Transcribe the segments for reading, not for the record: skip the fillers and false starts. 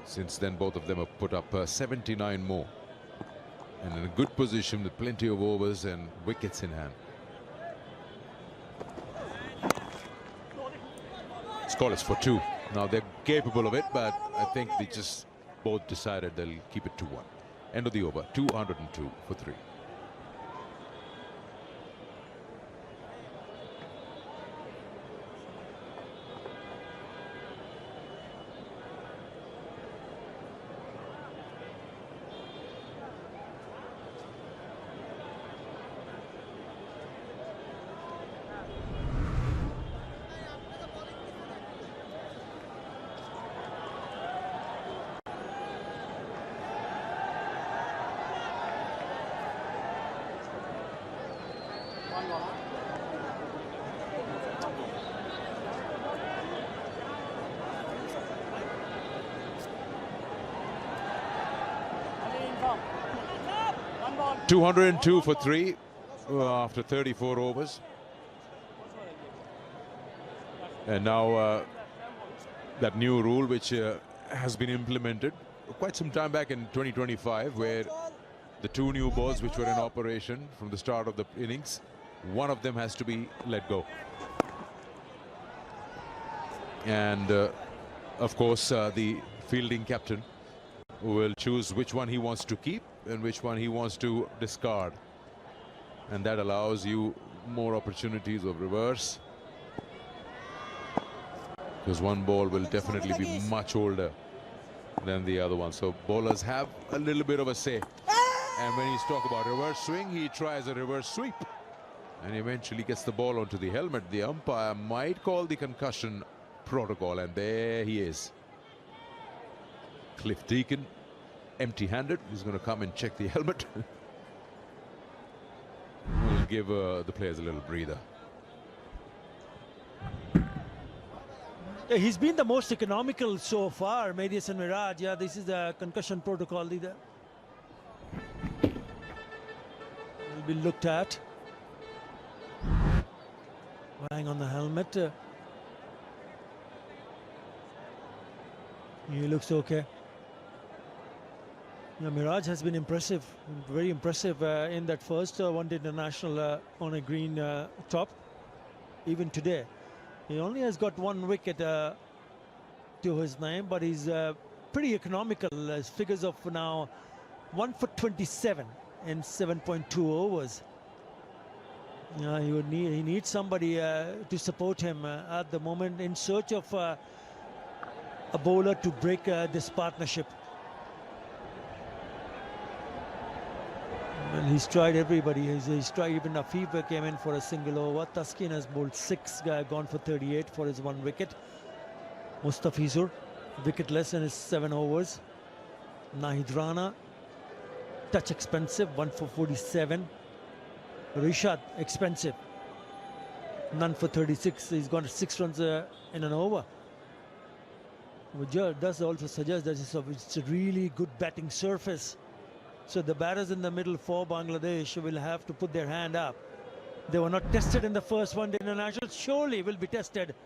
Since then, both of them have put up 79 more. And in a good position with plenty of overs and wickets in hand. Score is for 2. Now they're capable of it, but I think they just both decided they'll keep it to 1. End of the over, 202 for 3. $202 for 3 after 34 overs. And now that new rule which has been implemented quite some time back in 2025, where the 2 new balls which were in operation from the start of the innings, one of them has to be let go. And of course the fielding captain will choose which one he wants to keep and which one he wants to discard, and that allows you more opportunities of reverse, because one ball will definitely be much older than the other one. So bowlers have a little bit of a say, and when he's talk about reverse swing, he tries a reverse sweep and eventually gets the ball onto the helmet. The umpire might call the concussion protocol, and there he is. Cliff Deacon, empty-handed. He's going to come and check the helmet. We'll give the players a little breather. Yeah, he's been the most economical so far, Medius and Miraj. Yeah, this is the concussion protocol leader. Will be looked at. Lying on the helmet. He looks okay. Yeah, Miraj has been impressive, very impressive in that first one-day international on a green top. Even today, he only has got 1 wicket to his name, but he's pretty economical. His figures of now 1 for 27 in 7.2 overs. He needs somebody to support him at the moment, in search of a bowler to break this partnership. Well, he's tried everybody. He's tried, even Afifa came in for a single over. Taskin has bowled 6, gone for 38 for his 1 wicket. Mustafizur, wicketless in his 7 overs. Nahid Rana, touch expensive, 1 for 47. Rishad, expensive, none for 36. He's got 6 runs in an over. Which does also suggest that it's a really good batting surface. So the batters in the middle for Bangladesh will have to put their hand up. They were not tested in the first one-day international. Surely will be tested.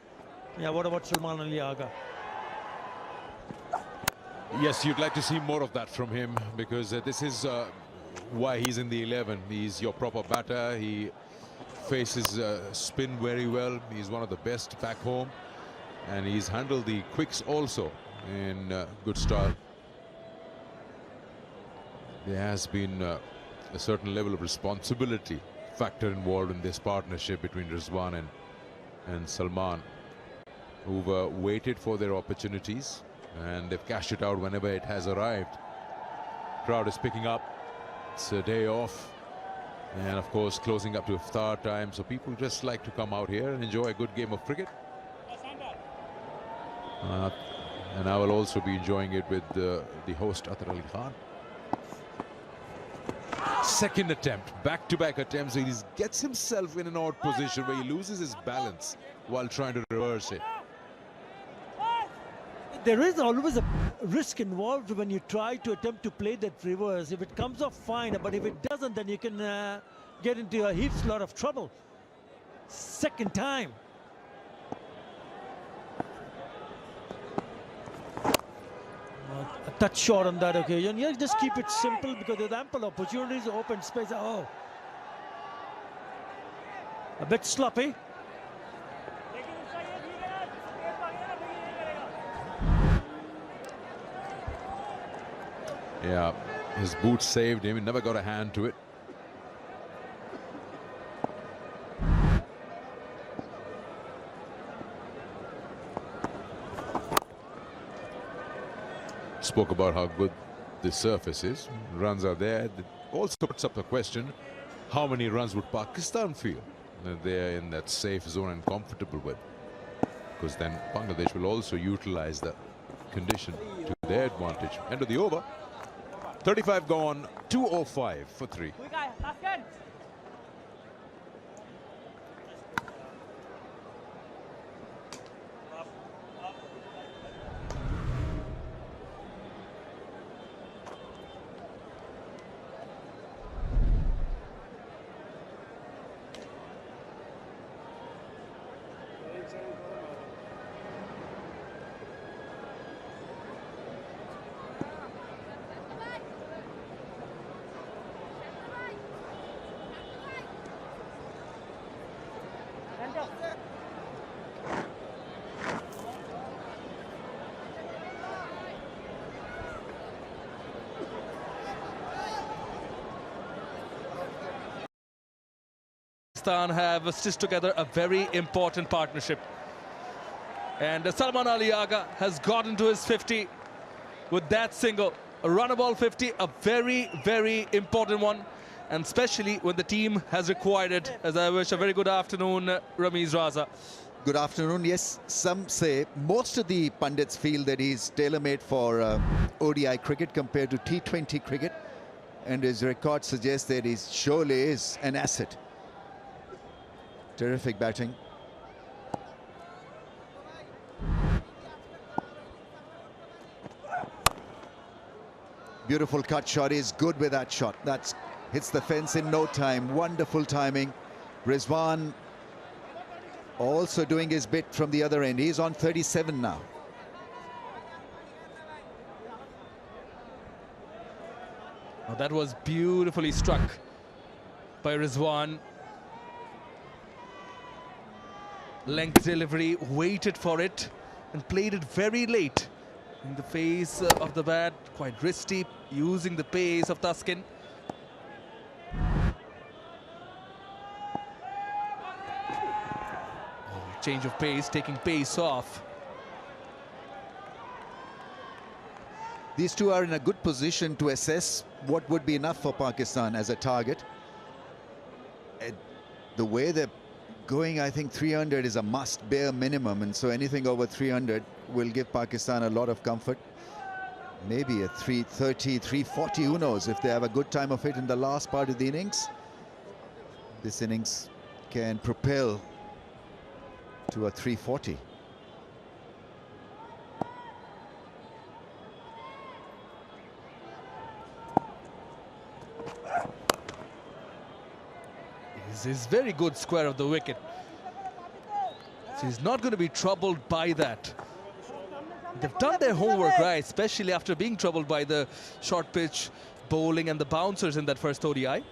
Yeah, what about Salman Ali Agha? Yes, you'd like to see more of that from him, because this is why he's in the 11. He's your proper batter. He faces spin very well. He's one of the best back home, and he's handled the quicks also in good style. There has been a certain level of responsibility factor involved in this partnership between Rizwan and Salman, who've waited for their opportunities, and they've cashed it out whenever it has arrived. Crowd is picking up. It's a day off, and of course closing up to iftar time, so people just like to come out here and enjoy a good game of cricket. And I will also be enjoying it with the host Atar Ali Khan. Second attempt, back-to-back attempts. He gets himself in an odd position where he loses his balance while trying to reverse it. There is always a risk involved when you try to attempt to play that reverse. If it comes off, fine, but if it doesn't, then you can get into a heaps lot of trouble. Second time. touch shot on that occasion. Yeah, just keep it simple because there's ample opportunities, open space. Oh, a bit sloppy. Yeah, his boot saved him. He never got a hand to it. Spoke about how good the surface is. Runs are there. It also puts up the question, how many runs would Pakistan feel that they're in that safe zone and comfortable with? Because then Bangladesh will also utilize the condition to their advantage. End of the over. 35 gone, 205 for 3. Pakistan have stitched together a very important partnership, and Salman Ali Agha has gotten to his 50 with that single, a runnable 50, a very important one, and especially when the team has required it. As I wish a very good afternoon, Ramiz Raza. Good afternoon. Yes, some say, most of the pundits feel that he's tailor-made for ODI cricket compared to T20 cricket, and his record suggests that he surely is an asset. Terrific batting. Beautiful cut shot. Is good with that shot. That hits the fence in no time. Wonderful timing. Rizwan also doing his bit from the other end. He's on 37 now. Oh, that was beautifully struck by Rizwan. Length delivery, waited for it and played it very late in the face of the bat. Quite risky, using the pace of Taskin. Oh, change of pace, taking pace off. These two are in a good position to assess what would be enough for Pakistan as a target. The way they're going, I think 300 is a must, bare minimum, and so anything over 300 will give Pakistan a lot of comfort. Maybe a 330, 340, who knows, if they have a good time of it in the last part of the innings. This innings can propel to a 340. Is very good square of the wicket. So he's not going to be troubled by that. They've done their homework right, especially after being troubled by the short pitch bowling and the bouncers in that first ODI.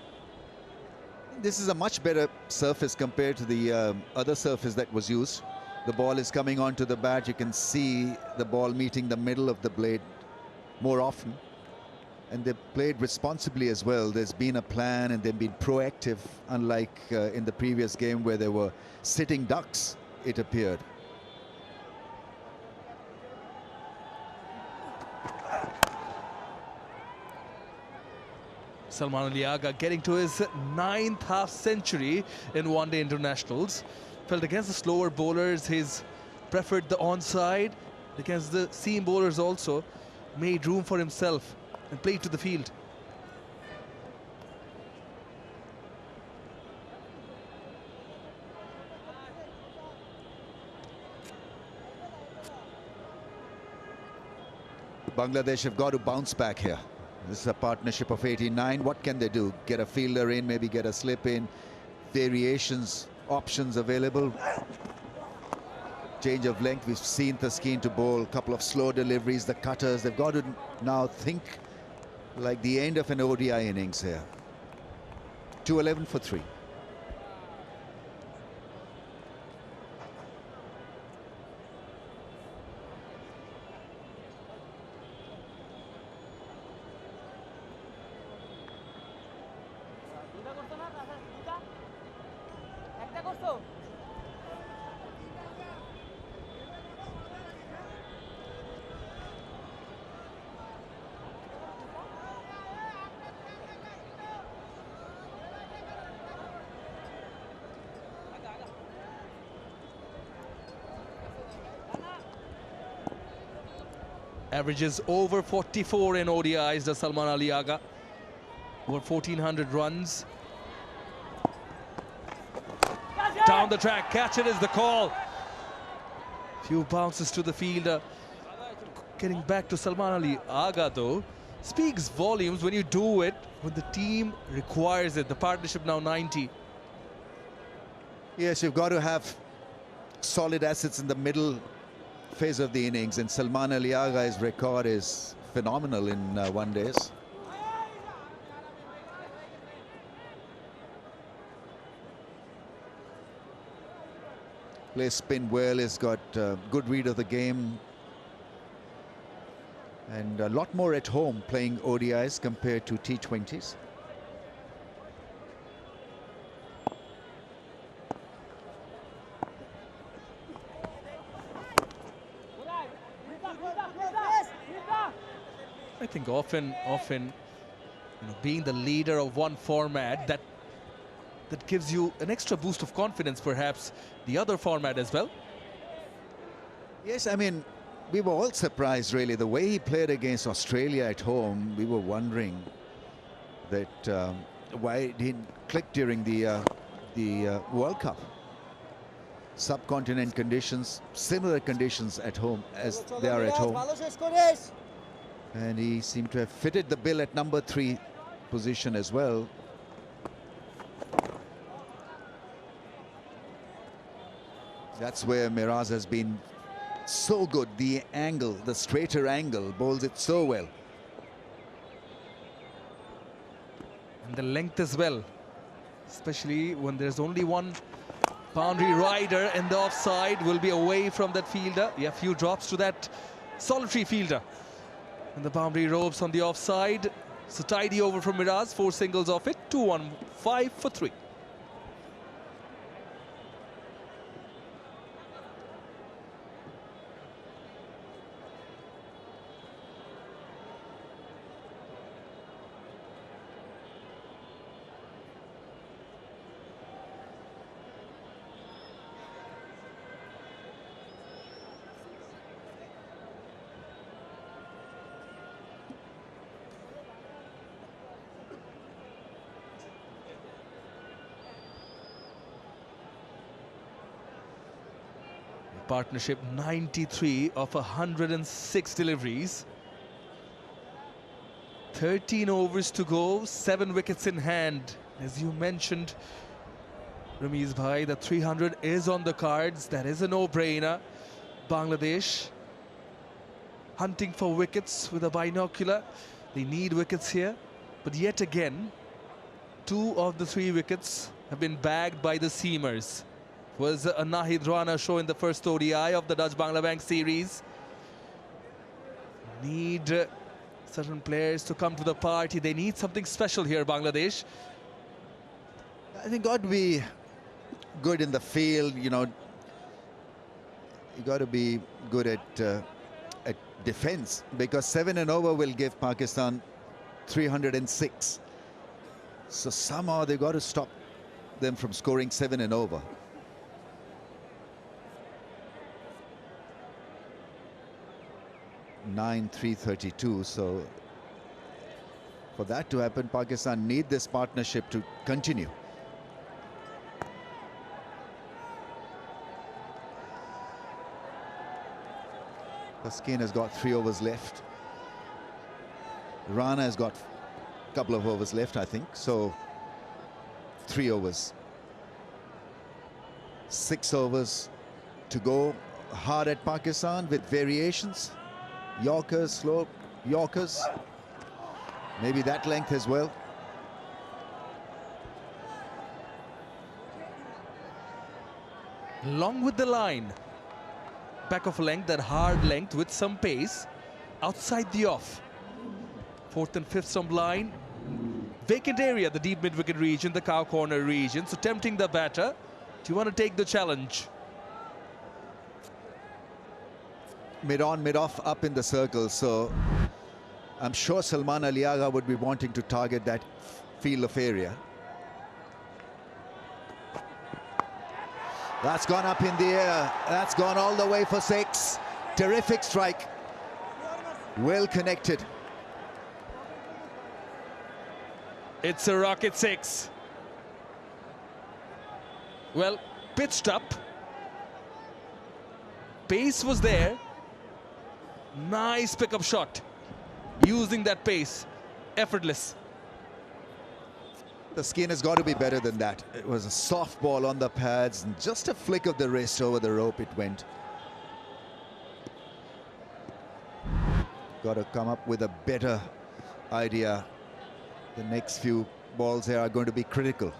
This is a much better surface compared to the other surface that was used. The ball is coming onto the bat. You can see the ball meeting the middle of the blade more often. And they've played responsibly as well. There's been a plan and they've been proactive, unlike in the previous game where they were sitting ducks, it appeared. Salman Ali Agha getting to his 9th half-century in one-day internationals. Felt against the slower bowlers, he's preferred the onside. Against the seam bowlers also, made room for himself and played to the field. Bangladesh have got to bounce back here. This is a partnership of 89. What can they do? Get a fielder in, maybe get a slip in. Variations, options available. change of length. We've seen Taskeen to bowl a couple of slow deliveries, the cutters. They've got to now think like the end of an ODI innings here. 211 for 3. Averages over 44 in ODIs, does Salman Ali Agha. Over 1,400 runs. Down the track, catch it is the call. Few bounces to the fielder. Getting back to Salman Ali Agha though, speaks volumes when you do it, when the team requires it. The partnership now 90. Yes, you've got to have solid assets in the middle phase of the innings, and Salman Ali Agha's record is phenomenal in one days. Plays spin well, has got good read of the game, and a lot more at home playing ODIs compared to T20s. I think often, being the leader of one format, that gives you an extra boost of confidence, perhaps the other format as well. Yes, I mean, we were all surprised really the way he played against Australia at home. We were wondering that why it didn't click during the World Cup. Subcontinent conditions, similar conditions at home as they are at home. And he seemed to have fitted the bill at number 3 position as well. That's where Miraz has been so good. The angle, the straighter angle, bowls it so well. And the length as well, especially when there's only one boundary rider and the offside will be away from that fielder. Yeah, few drops to that solitary fielder. And the boundary ropes on the offside. So tidy over from Miraz, 4 singles off it, 2-1-5 for 3. Partnership 93 of 106 deliveries. 13 overs to go, 7 wickets in hand. As you mentioned, Ramiz Bhai, the 300 is on the cards. That is a no-brainer. Bangladesh hunting for wickets with a binocular. They need wickets here. But yet again, 2 of the 3 wickets have been bagged by the seamers. Was a Nahid Rana show in the first ODI of the Dutch-Bangla Bank series. Need certain players to come to the party. They need something special here, Bangladesh. I think got to be good in the field, you know. You got to be good at defense, because 7 and over will give Pakistan 306. So somehow they've got to stop them from scoring 7 and over. 9,332. So for that to happen, Pakistan need this partnership to continue. Taskeen has got 3 overs left. Rana has got a couple of overs left, I think. So 3 overs. 6 overs to go hard at Pakistan with variations. Yorkers, slow Yorkers. Maybe that length as well. Long with the line. Back of length, that hard length with some pace. Outside the off. Fourth and fifth stump line. Vacant area, the deep mid-wicket region, the cow corner region. So tempting the batter. Do you want to take the challenge? Mid-on, mid-off, up in the circle. So I'm sure Salman Ali Agha would be wanting to target that field of area. That's gone up in the air. That's gone all the way for 6. Terrific strike. Well connected. It's a rocket 6. Well, pitched up. Pace was there. Nice pickup shot. Using that pace. Effortless. The skin has got to be better than that. It was a soft ball on the pads and just a flick of the wrist over the rope it went. Got to come up with a better idea. The next few balls here are going to be critical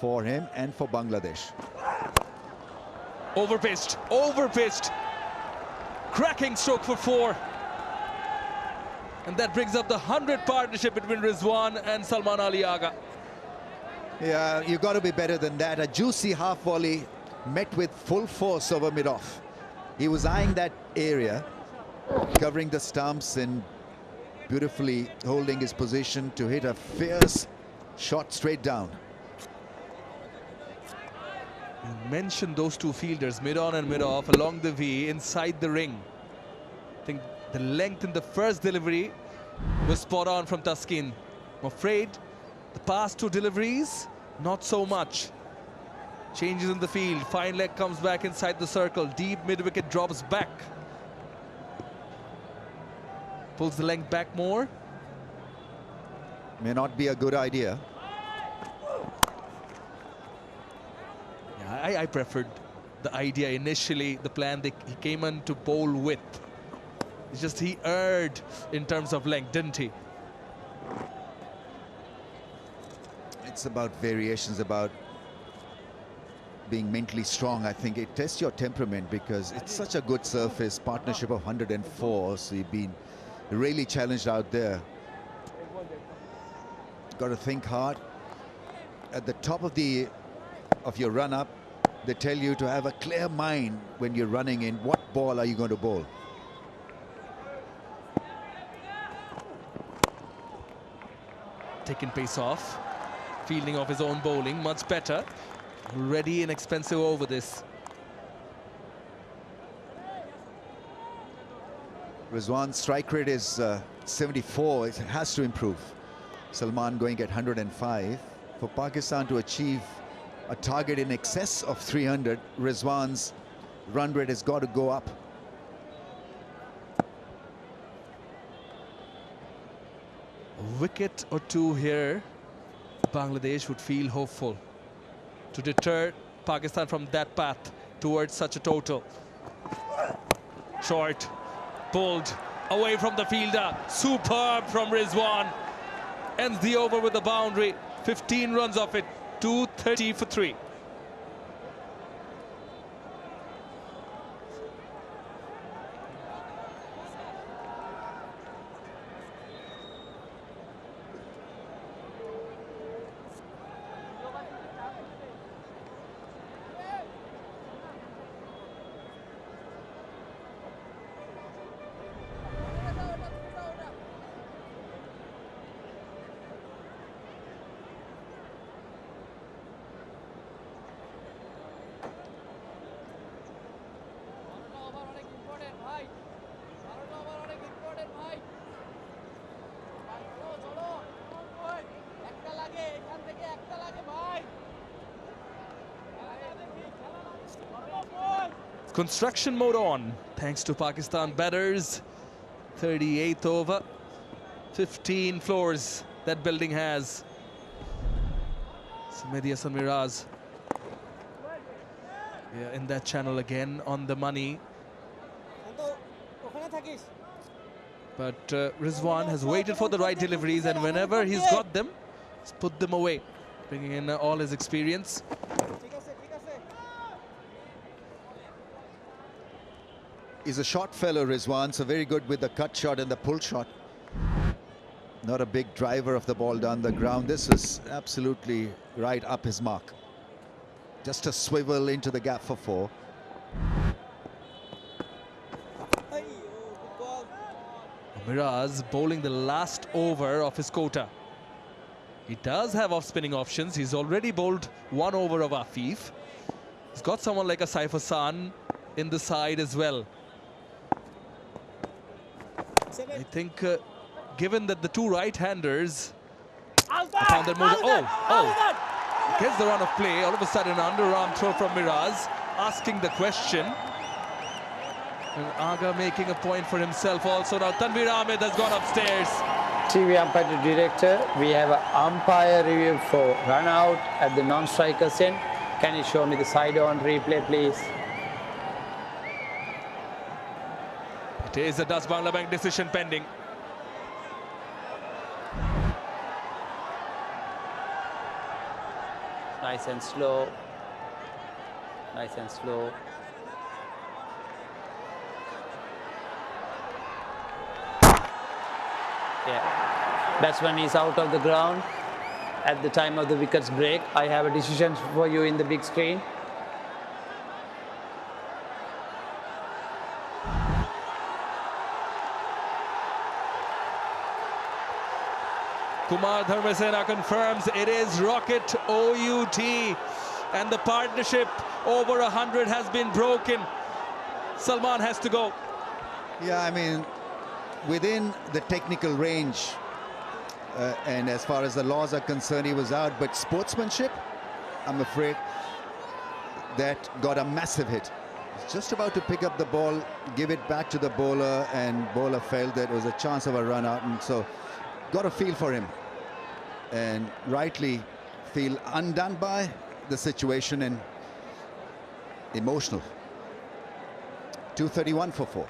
for him and for Bangladesh. Overpitched. Overpitched. Cracking stroke for 4. And that brings up the 100 partnership between Rizwan and Salman Ali Agha. Yeah, you've got to be better than that. A juicy half volley met with full force over mid-off. He was eyeing that area, covering the stumps and beautifully holding his position to hit a fierce shot straight down. You mentioned those two fielders, mid-on and mid-off, along the V, inside the ring. I think the length in the first delivery was spot on from Taskin. I'm afraid the past two deliveries, not so much. Changes in the field. Fine leg comes back inside the circle. Deep mid-wicket drops back. Pulls the length back more. May not be a good idea. Yeah, I preferred the idea initially, the plan he came in to bowl with. It's just he erred in terms of length, didn't he? It's about variations, about being mentally strong. I think it tests your temperament because it's such a good surface, partnership of 104, so you've been really challenged out there. Got to think hard. At the top of your run-up, they tell you to have a clear mind when you're running in. What ball are you going to bowl? Taking pace off. Fielding off his own bowling, much better. Already an expensive over this. Rizwan's strike rate is 74. It has to improve. Salman going at 105. For Pakistan to achieve a target in excess of 300, Rizwan's run rate has got to go up. A wicket or two here, Bangladesh would feel hopeful to deter Pakistan from that path towards such a total. Short, pulled away from the fielder. Superb from Rizwan. Ends the over with a boundary. 15 runs off it. 230 for 3. Construction mode on, thanks to Pakistan batters. 38th over, 15 floors that building has. Mehdi Hasan Miraz Yeah, in that channel again, on the money. But Rizwan has waited for the right deliveries, and whenever he's got them, he's put them away, bringing in all his experience. He's a short fellow, Rizwan, so very good with the cut shot and the pull shot. Not a big driver of the ball down the ground. This is absolutely right up his mark. Just a swivel into the gap for 4. Miraz bowling the last over of his quota. He does have off-spinning options. He's already bowled 1 over of Afif. He's got someone like a Saif Hassan in the side as well. I think, given that the 2 right-handers found their moves. Gets the run of play. All of a sudden, underarm throw from Miraz, asking the question. And Aga making a point for himself also. Now Tanveer Ahmed has gone upstairs. TV umpire director, we have an umpire review for run out at the non-strikers end. Can you show me the side on replay, please? It is a Das Bangla Bank decision pending. Nice and slow. Nice and slow. Yeah, batsman is out of the ground at the time of the wicket's break. I have a decision for you in the big screen. Kumar Dharmasena confirms it is Rocket OUT, and the partnership over 100 has been broken. Salman has to go. Yeah, I mean, within the technical range, and as far as the laws are concerned, he was out. But sportsmanship, I'm afraid, that got a massive hit. He's just about to pick up the ball, give it back to the bowler, and bowler felt that it was a chance of a run out, and so got a feel for him, and rightly feel undone by the situation and emotional. 231 for 4.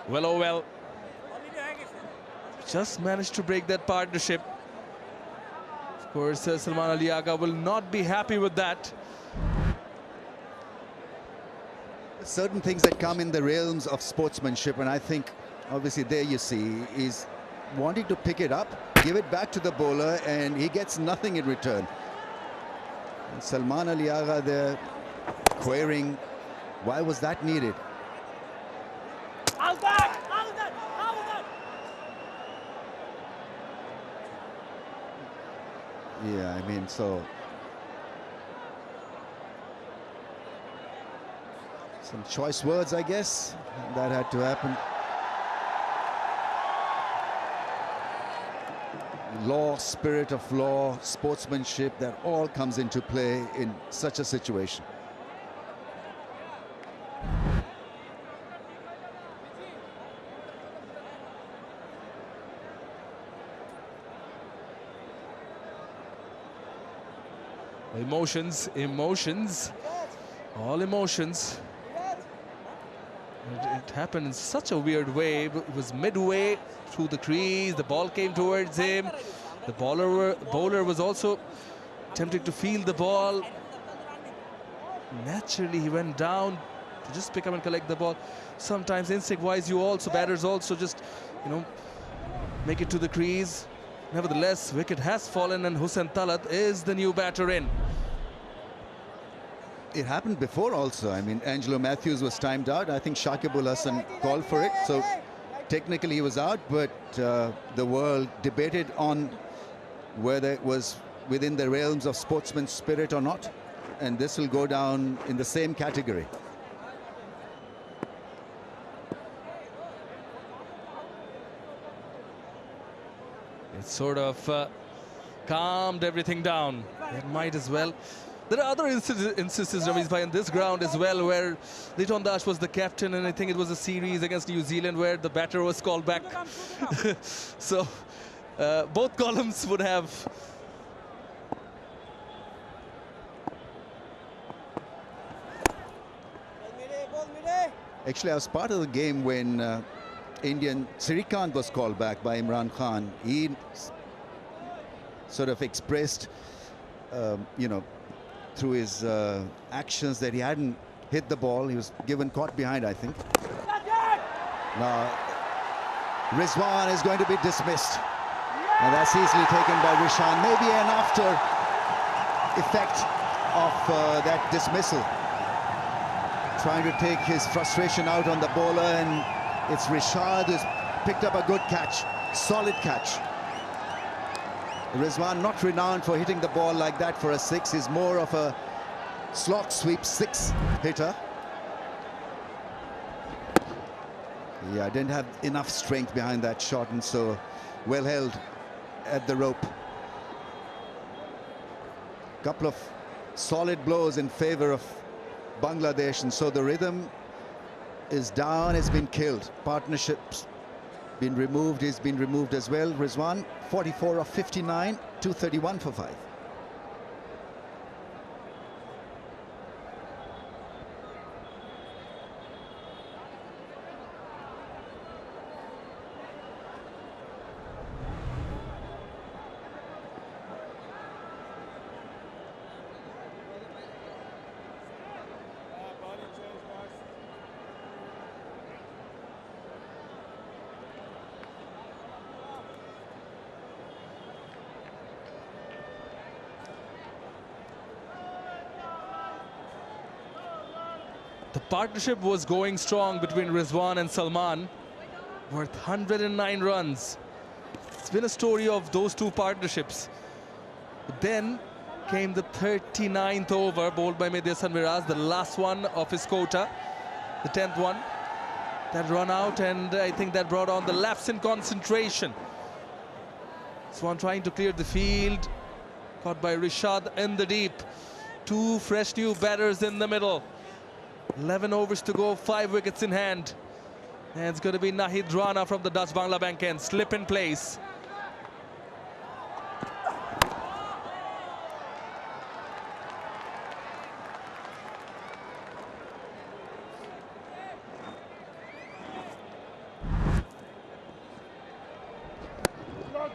Well, oh well. Just managed to break that partnership. Of course, Salman Ali Aga will not be happy with that. Certain things that come in the realms of sportsmanship, and I think obviously there you see he's wanting to pick it up, give it back to the bowler, and he gets nothing in return. And Salman Ali Aga there querying, why was that needed? Yeah, I mean, so some choice words, I guess, that had to happen. Law, spirit of law, sportsmanship, that all comes into play in such a situation. Emotions, emotions, all emotions. It happened in such a weird way. It was midway through the crease, the ball came towards him. The bowler was also attempting to feel the ball. Naturally, he went down to just pick up and collect the ball. Sometimes instinct-wise, batters also just, make it to the crease. Nevertheless, wicket has fallen and Hussain Talat is the new batter in. It happened before also. I mean, Angelo Matthews was timed out. I think Shakibul Hasan called for it. So technically he was out, but the world debated on whether it was within the realms of sportsman spirit or not. And this will go down in the same category. It sort of calmed everything down. It might as well. There are other instances, Ramesh bhai, in this ground as well, where Liton Das was the captain, and I think it was a series against New Zealand where the batter was called back. So both columns would have. Actually, I was part of the game when Indian Sirikant was called back by Imran Khan. He sort of expressed, you know, through his actions that he hadn't hit the ball. He was caught behind, I think. Now, Rizwan is going to be dismissed. And that's easily taken by Rishan. Maybe an after effect of that dismissal. Trying to take his frustration out on the bowler, and it's Rishad who's picked up a good catch, solid catch. Rizwan, not renowned for hitting the ball like that for a six. He's more of a slot sweep six hitter. Yeah, didn't have enough strength behind that shot, and so well held at the rope. Couple of solid blows in favor of Bangladesh, and so the rhythm is down, has been killed. Partnerships been removed, he's been removed as well. Rizwan, 44 of 59, 231 for 5. The partnership was going strong between Rizwan and Salman, worth 109 runs. It's been a story of those two partnerships. But then came the 39th over, bowled by Mehdi Hasan Miraz, the last one of his quota, the 10th one. That run out, and I think that brought on the lapse in concentration. Swan trying to clear the field, caught by Rishad in the deep. Two fresh new batters in the middle. 11 overs to go, 5 wickets in hand. And it's going to be Nahid Rana from the Dutch Bangla Bank end. Slip in place.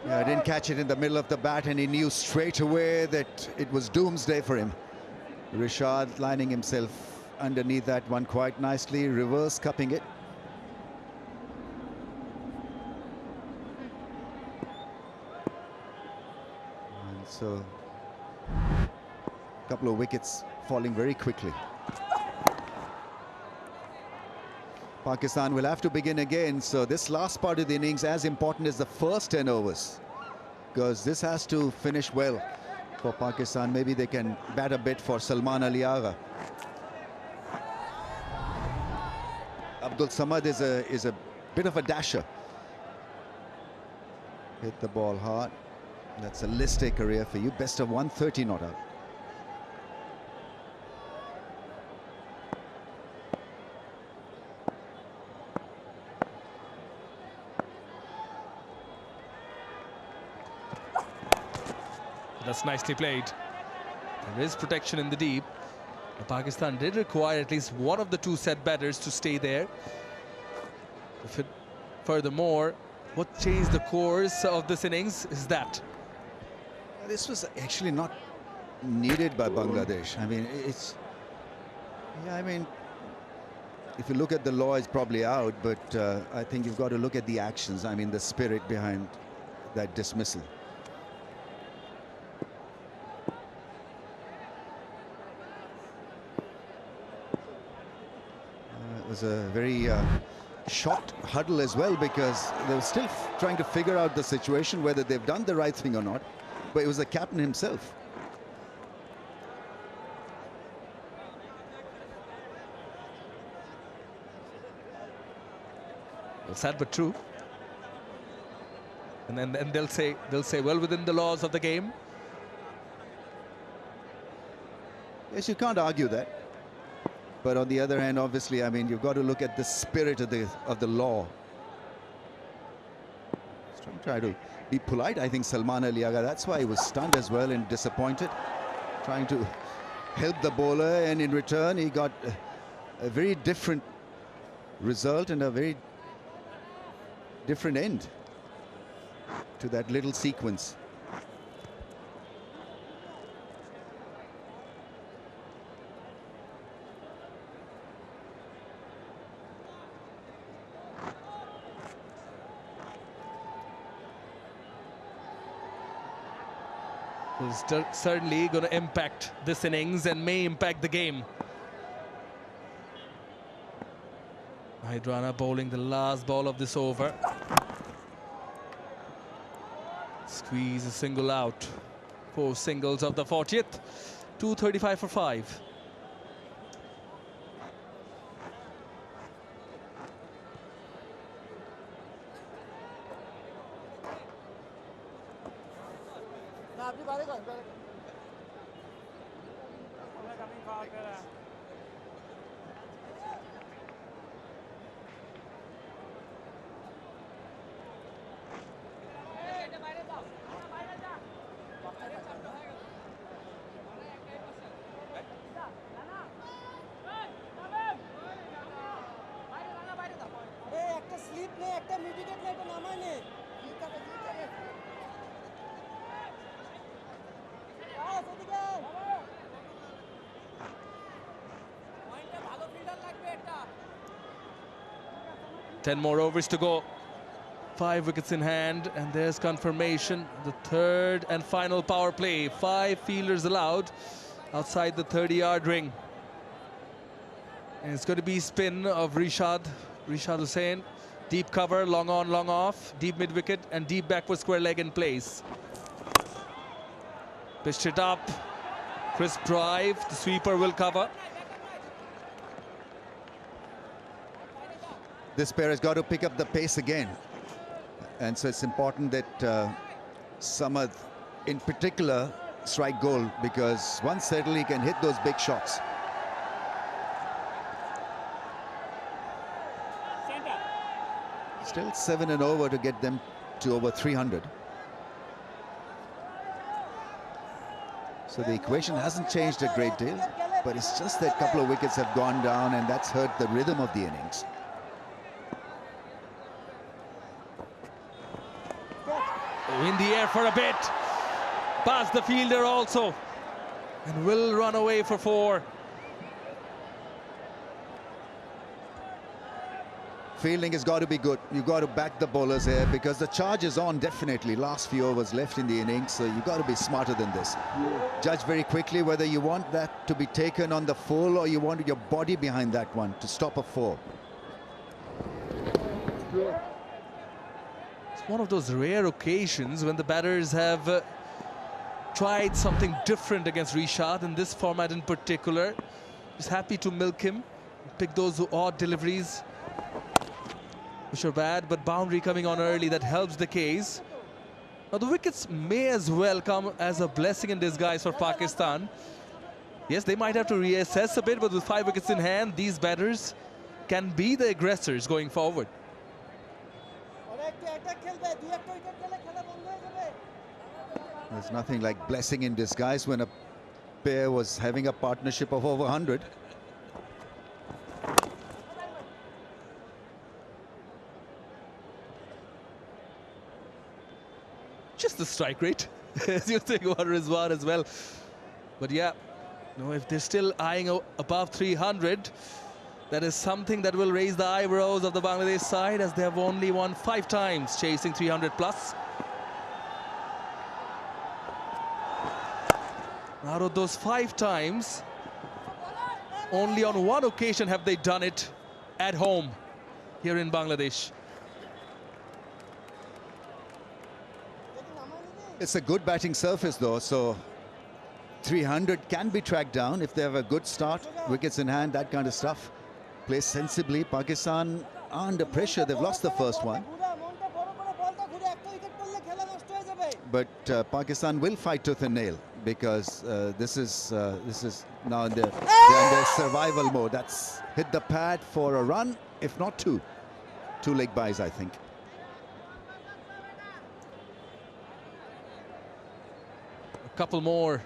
Yeah, I didn't catch it in the middle of the bat, and he knew straight away that it was doomsday for him. Rishad lining himself underneath that one quite nicely, reverse cupping it. And so a couple of wickets falling very quickly. Pakistan will have to begin again, so this last part of the innings as important as the first 10 overs, because this has to finish well for Pakistan. Maybe they can bat a bit for Salman Ali Agha. Abdul Samad is a bit of a dasher. Hit the ball hard. That's a list A career for you. Best of 130 not out. That's nicely played. There is protection in the deep. Pakistan did require at least one of the two set batters to stay there. Furthermore, what changed the course of this innings is that this was actually not needed by Bangladesh. I mean, yeah, I mean, if you look at the law, it's probably out, but I think you've got to look at the actions. I mean, the spirit behind that dismissal. was a very short huddle as well, because they were still trying to figure out the situation, whether they've done the right thing or not. But it was the captain himself. Well, sad but true. And then they'll say well within the laws of the game. Yes, you can't argue that. But on the other hand, obviously, I mean, you've got to look at the spirit of the law. Try to be polite, I think, Salman Ali Agha. That's why he was stunned as well and disappointed, trying to help the bowler, and in return he got a very different result and a very different end to that little sequence. Who's certainly going to impact this innings and may impact the game. Hydrana bowling the last ball of this over. Squeeze a single out. 4 singles of the 40th. 235 for 5. Ten more overs to go. 5 wickets in hand, and there's confirmation. The third and final power play. 5 fielders allowed outside the 30-yard ring. And it's going to be spin of Rishad Hussain. Deep cover, long on, long off, deep mid-wicket, and deep backward square leg in place. Pitched it up. Crisp drive. The sweeper will cover. This pair has got to pick up the pace again. And so it's important that Samad, in particular, strike goal, because once settled, he can hit those big shots. Still 7 and over to get them to over 300. So the equation hasn't changed a great deal, but it's just that a couple of wickets have gone down, and that's hurt the rhythm of the innings. In the air for a bit. Past the fielder also. And will run away for 4. Fielding has got to be good. You've got to back the bowlers here, because the charge is on, definitely. Last few overs left in the innings, so you've got to be smarter than this. Judge very quickly whether you want that to be taken on the full, or you want your body behind that one to stop a 4. It's one of those rare occasions when the batters have tried something different against Rishad in this format in particular. Just happy to milk him, pick those odd deliveries which are bad, but boundary coming on early, that helps the case. Now the wickets may as well come as a blessing in disguise for Pakistan. Yes, they might have to reassess a bit, but with 5 wickets in hand, these batters can be the aggressors going forward. There's nothing like blessing in disguise when a pair was having a partnership of over 100. Just the strike rate, as you think about Rizwan as well. But yeah, no, if they're still eyeing above 300, that is something that will raise the eyebrows of the Bangladesh side, as they have only won 5 times chasing 300 plus. Out of those 5 times, only on 1 occasion have they done it at home here in Bangladesh. It's a good batting surface though, so 300 can be tracked down if they have a good start, wickets in hand, that kind of stuff. Play sensibly. Pakistan are under pressure. They've lost the first one. But Pakistan will fight tooth and nail, because this is now they're in their survival mode. That's hit the pad for a run, if not two. Two leg byes, I think. A couple more.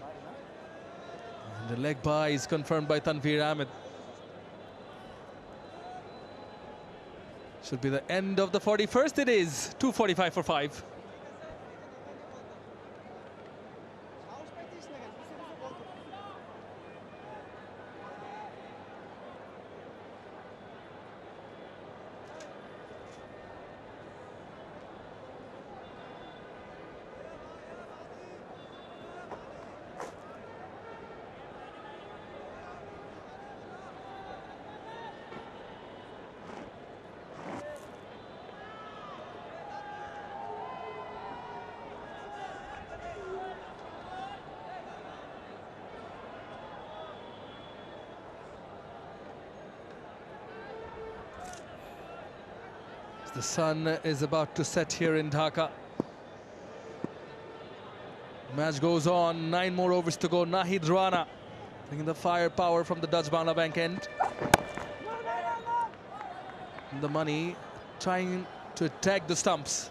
And the leg bye is confirmed by Tanveer Ahmed. Should be the end of the 41st. It is 2:45 for 5. The sun is about to set here in Dhaka. Match goes on, 9 more overs to go. Nahid Rana bringing the firepower from the Dutch Bangla Bank end. And the money trying to attack the stumps.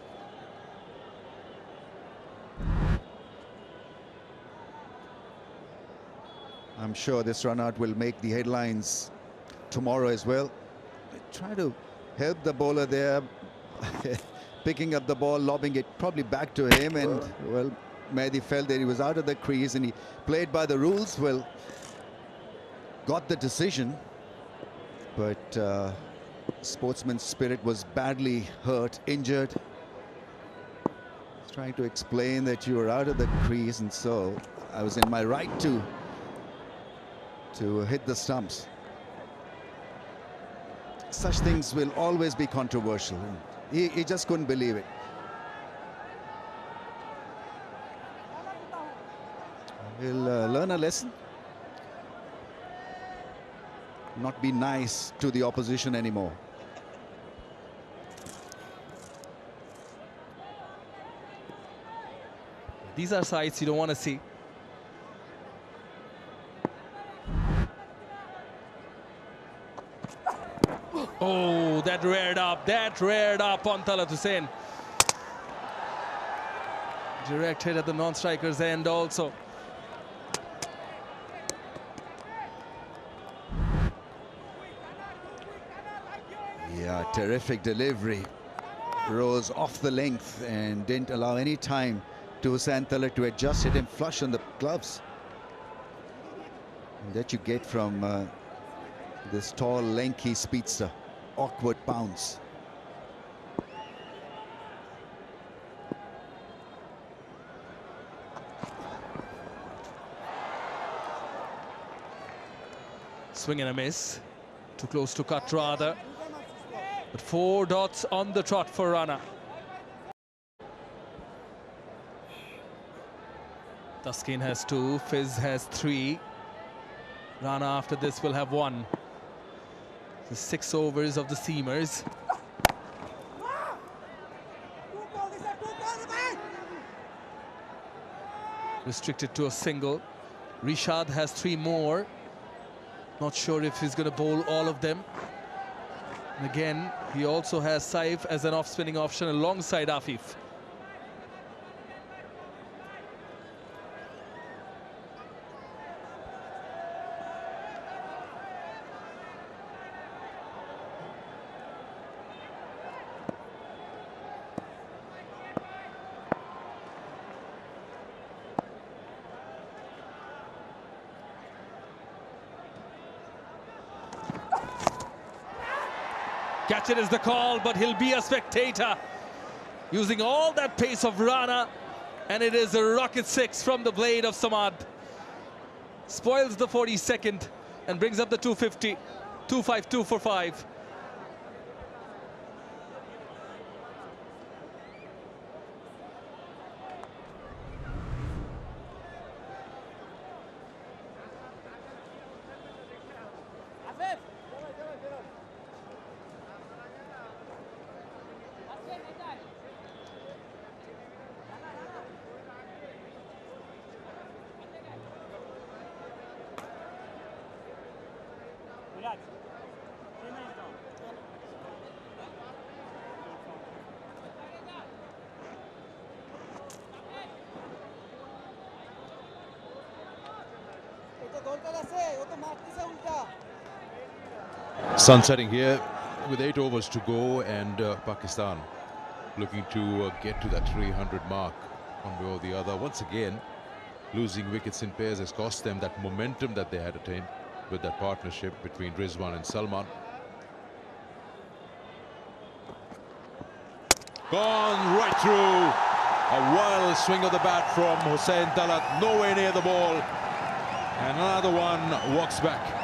I'm sure this run out will make the headlines tomorrow as well. Try to help the bowler there, picking up the ball, lobbing it probably back to him, and well, Mehdi felt that he was out of the crease and he played by the rules. Well, got the decision, but sportsman's spirit was badly hurt, injured. He's trying to explain that you were out of the crease, and so I was in my right to hit the stumps. Such things will always be controversial. He just couldn't believe it. He'll learn a lesson. Not be nice to the opposition anymore. These are sights you don't want to see. Oh, that reared up on Talat Hussain. Direct hit at the non-striker's end also. Yeah, terrific delivery. Rose off the length and didn't allow any time to Hussain Talat to adjust, hit him flush on the gloves. And that you get from this tall, lanky speedster. Awkward bounce. Swing and a miss. Too close to cut rather. But 4 dots on the trot for Rana. Taskin has 2, Fizz has 3. Rana after this will have 1. The 6 overs of the seamers. Restricted to a single. Rishad has 3 more. Not sure if he's going to bowl all of them. And again, he also has Saif as an off-spinning option alongside Afif. Catch it is the call, but he'll be a spectator. Using all that pace of Rana, and it is a rocket 6 from the blade of Samad. Spoils the 42nd and brings up the 250. 252 for 5. Sun setting here with 8 overs to go, and Pakistan looking to get to that 300 mark one way or the other. Once again, losing wickets in pairs has cost them that momentum that they had attained with that partnership between Rizwan and Salman. Gone right through. A wild swing of the bat from Hussain Talat, nowhere near the ball, and another one walks back.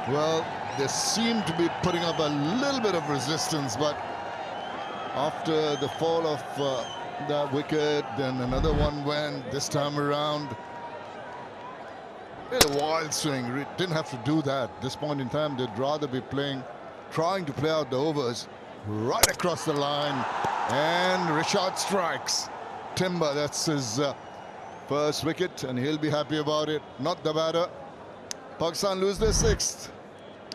Well, they seem to be putting up a little bit of resistance, but after the fall of that wicket, then another one went this time around. A wild swing. Didn't have to do that. At this point in time, they'd rather be trying to play out the overs right across the line. And Rishad strikes. Timber, that's his first wicket, and he'll be happy about it. Not the batter. Pakistan lose their 6th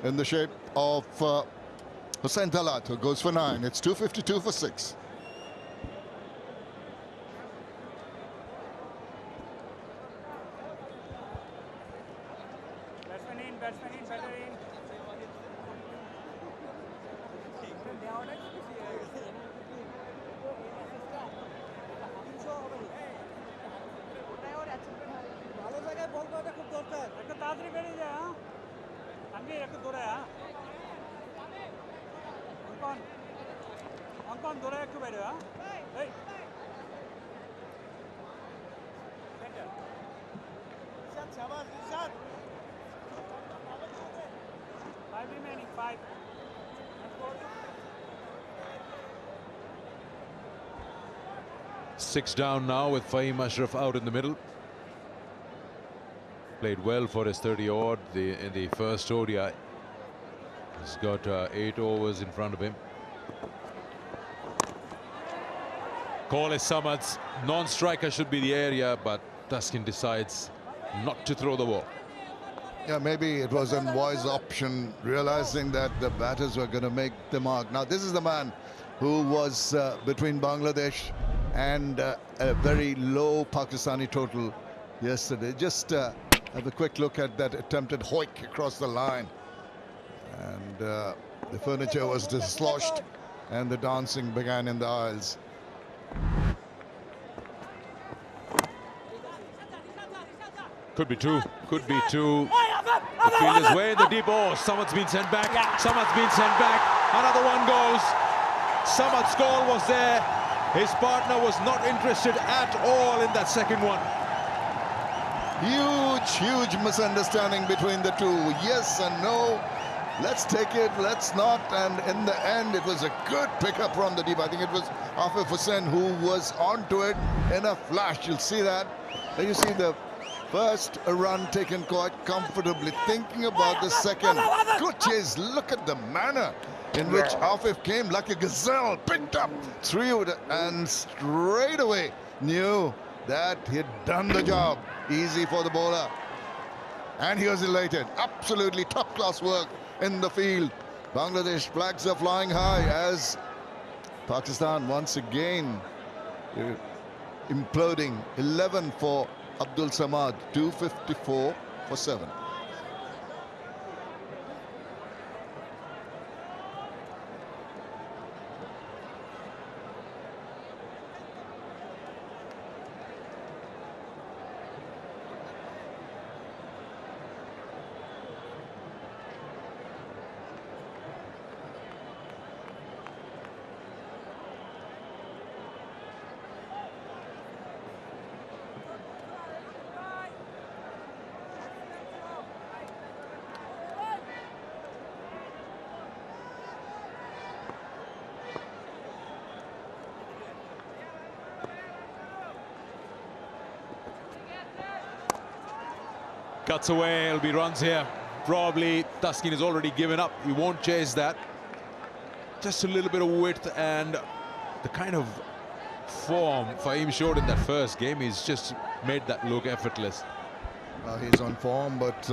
in the shape of Hussain Talat, who goes for 9. It's 252 for 6. Six down now with Fahim Ashraf out in the middle. Played well for his 30-odd in the first ODI. He's got 8 overs in front of him. Call is Samad's. Non-striker should be the area, but Taskin decides not to throw the ball. Yeah, maybe it was a wise option, realizing that the batters were going to make the mark. Now, this is the man who was between Bangladesh and a very low Pakistani total yesterday. Just have a quick look at that attempted hoik across the line. And the furniture was dislodged and the dancing began in the aisles. Could be 2. Could be 2. The field is way in the deep. Oh, Samad's been sent back. Samad's been sent back. Another one goes. Samad's goal was there. His partner was not interested at all in that second one. Huge misunderstanding between the two. Yes and no. Let's take it, let's not. And in the end, it was a good pickup from the deep. I think it was Afif Hussain who was onto it in a flash. You'll see that. There you see the first run taken quite comfortably. Thinking about the second. Good chase. Look at the manner in which Afif came like a gazelle, picked up, threw it, and straight away knew that he'd done the job. Easy for the bowler. And he was elated. Absolutely top-class work in the field. Bangladesh flags are flying high as Pakistan once again imploding. 11 for Abdul Samad, 254 for 7. Cuts away, it'll be runs here. Probably Taskin has already given up. He won't chase that. Just a little bit of width, and the kind of form Fahim showed in that first game, he's just made that look effortless. He's on form, but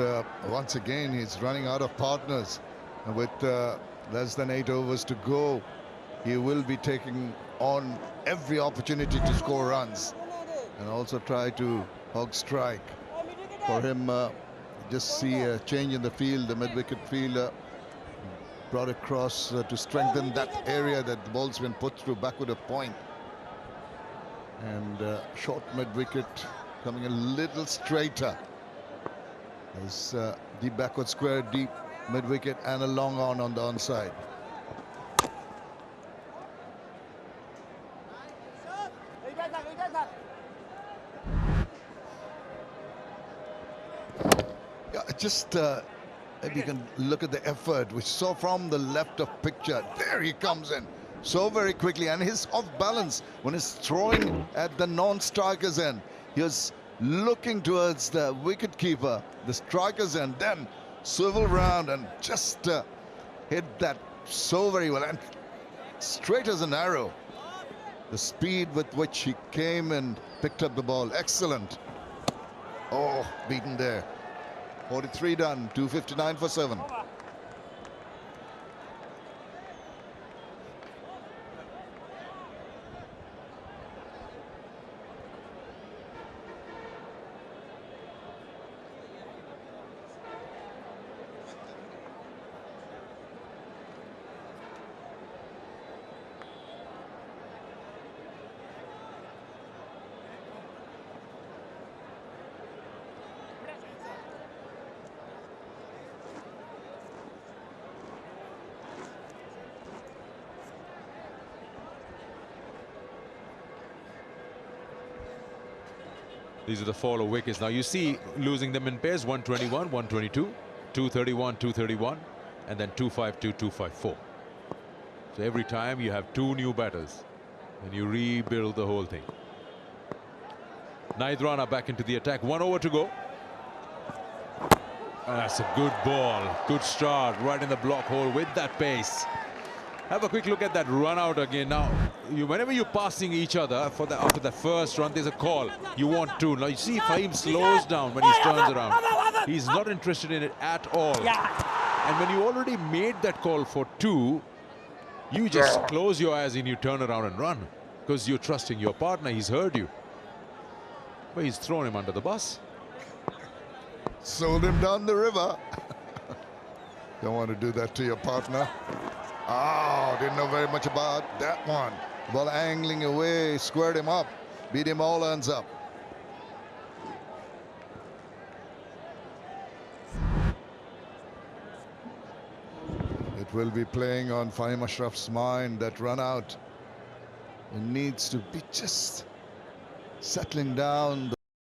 once again he's running out of partners. And with less than 8 overs to go, he will be taking on every opportunity to score runs and also try to hog strike. For him, just see a change in the field, the mid-wicket fielder brought across to strengthen that area that the ball's been put through backward of point. And short mid-wicket coming a little straighter. There's deep backward square, deep mid-wicket and a long on the onside. Yeah, just if you can look at the effort we saw from the left of picture. There he comes in so very quickly, and he's off balance when he's throwing at the non-striker's end. He was looking towards the wicket keeper, the striker's end, then swivel round and just hit that so very well and straight as an arrow. The speed with which he came and picked up the ball, excellent. Oh, beaten there. 43 done, 259 for 7. These are the fall of wickets. Now you see losing them in pairs: 121, 122, 231, 231, and then 252, 254. So every time you have 2 new batters and you rebuild the whole thing. Ninth runner back into the attack. 1 over to go. And that's a good ball. Good start right in the block hole with that pace. Have a quick look at that run out again. Now, whenever you're passing each other after the first run, there's a call. You want 2. Now, you see Fahim slows down when he turns around. He's not interested in it at all. And when you already made that call for 2, you just close your eyes and you turn around and run because you're trusting your partner. He's heard you. But he's thrown him under the bus. Sold him down the river. Don't want to do that to your partner. Oh, didn't know very much about that one. Ball angling away, squared him up, beat him all ends up. It will be playing on Fahim Ashraf's mind, that run out. It needs to be just settling down.